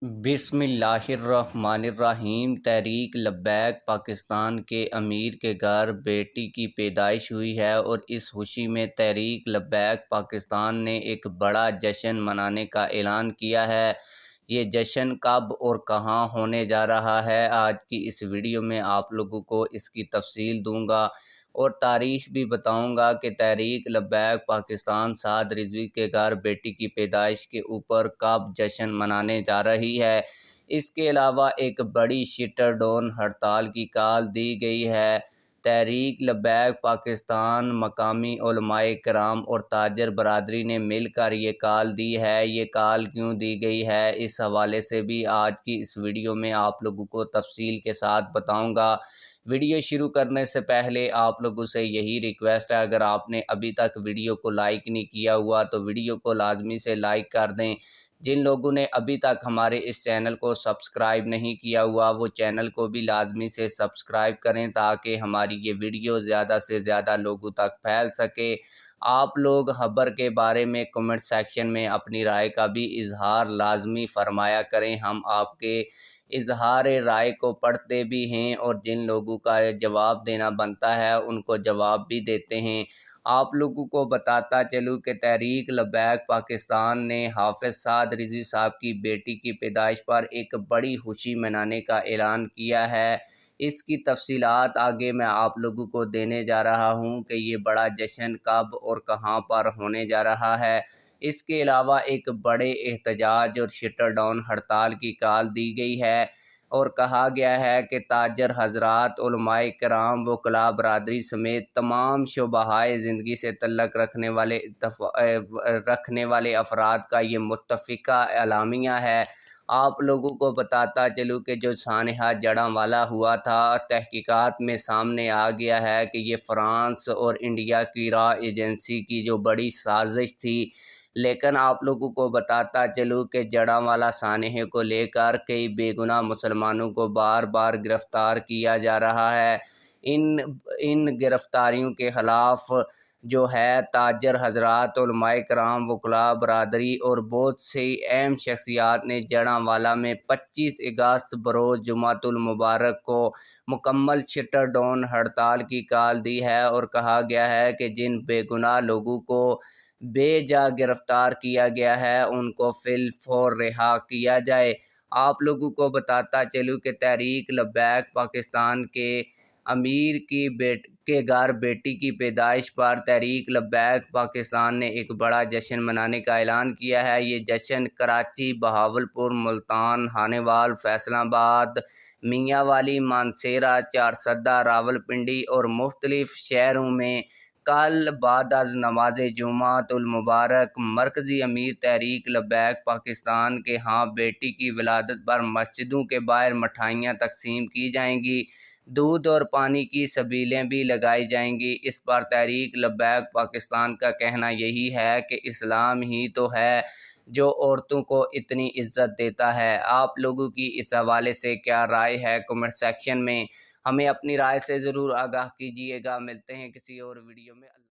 بسم اللہ الرحمن الرحیم۔ تحریک لبیک پاکستان کے امیر کے گھر بیٹی کی پیدائش ہوئی ہے اور اس خوشی میں تحریک لبیک پاکستان نے ایک بڑا جشن منانے کا اعلان کیا ہے۔ یہ جشن کب اور کہاں ہونے جا رہا ہے، آج کی اس ویڈیو میں آپ لوگوں کو اس کی تفصیل دوں گا اور تاریخ بھی بتاؤں گا کہ تحریک لبیک پاکستان سعد رضوی کے گھر بیٹی کی پیدائش کے اوپر کب جشن منانے جا رہی ہے۔ اس کے علاوہ ایک بڑی شٹر ڈاؤن ہڑتال کی کال دی گئی ہے۔ تحریک لبیک پاکستان، مقامی علماء کرام اور تاجر برادری نے مل کر یہ کال دی ہے۔ یہ کال کیوں دی گئی ہے، اس حوالے سے بھی آج کی اس ویڈیو میں آپ لوگوں کو تفصیل کے ساتھ بتاؤں گا۔ ویڈیو شروع کرنے سے پہلے آپ لوگوں سے یہی ریکویسٹ ہے، اگر آپ نے ابھی تک ویڈیو کو لائک نہیں کیا ہوا تو ویڈیو کو لازمی سے لائک کر دیں۔ جن لوگوں نے ابھی تک ہمارے اس چینل کو سبسکرائب نہیں کیا ہوا وہ چینل کو بھی لازمی سے سبسکرائب کریں تاکہ ہماری یہ ویڈیو زیادہ سے زیادہ لوگوں تک پھیل سکے۔ آپ لوگ خبر کے بارے میں کمنٹ سیکشن میں اپنی رائے کا بھی اظہار لازمی فرمایا کریں۔ ہم آپ کے اظہار رائے کو پڑھتے بھی ہیں اور جن لوگوں کا جواب دینا بنتا ہے ان کو جواب بھی دیتے ہیں۔ آپ لوگوں کو بتاتا چلوں کہ تحریک لبیک پاکستان نے حافظ سعد رضوی صاحب کی بیٹی کی پیدائش پر ایک بڑی خوشی منانے کا اعلان کیا ہے۔ اس کی تفصیلات آگے میں آپ لوگوں کو دینے جا رہا ہوں کہ یہ بڑا جشن کب اور کہاں پر ہونے جا رہا ہے۔ اس کے علاوہ ایک بڑے احتجاج اور شٹر ڈاؤن ہڑتال کی کال دی گئی ہے اور کہا گیا ہے کہ تاجر حضرات، علماء کرام، وکلاء برادری سمیت تمام شعبۂ زندگی سے تعلق رکھنے والے افراد کا یہ متفقہ اعلامیہ ہے۔ آپ لوگوں کو بتاتا چلوں کہ جو سانحہ جڑاں ہوا تھا، تحقیقات میں سامنے آ گیا ہے کہ یہ فرانس اور انڈیا کی را ایجنسی کی جو بڑی سازش تھی، لیکن آپ لوگوں کو بتاتا چلوں کہ جڑاں سانحے کو لے کر کئی بے گناہ مسلمانوں کو بار بار گرفتار کیا جا رہا ہے۔ ان گرفتاریوں کے خلاف جو ہے تاجر حضرات، علماء کرام، وکلاء برادری اور بہت سی اہم شخصیات نے جڑاں میں 25 اگست بروز جمعۃ المبارک کو مکمل شٹر ڈاؤن ہڑتال کی کال دی ہے اور کہا گیا ہے کہ جن بے گناہ لوگوں کو بے جا گرفتار کیا گیا ہے ان کو فی الفور رہا کیا جائے۔ آپ لوگوں کو بتاتا چلوں کہ تحریک لبیک پاکستان کے امیر کے گھر بیٹی کی پیدائش پر تحریک لبیک پاکستان نے ایک بڑا جشن منانے کا اعلان کیا ہے۔ یہ جشن کراچی، بہاولپور، ملتان، ہانیوال، فیصل آباد، میاں والی، مانسہرہ، چارسدہ، راولپنڈی اور مختلف شہروں میں کل بعد از نماز جمعۃ المبارک مرکزی امیر تحریک لبیک پاکستان کے ہاں بیٹی کی ولادت پر مسجدوں کے باہر مٹھائیاں تقسیم کی جائیں گی، دودھ اور پانی کی سبیلیں بھی لگائی جائیں گی۔ اس پر تحریک لبیک پاکستان کا کہنا یہی ہے کہ اسلام ہی تو ہے جو عورتوں کو اتنی عزت دیتا ہے۔ آپ لوگوں کی اس حوالے سے کیا رائے ہے، کمنٹ سیکشن میں ہمیں اپنی رائے سے ضرور آگاہ کیجیے گا۔ ملتے ہیں کسی اور ویڈیو میں۔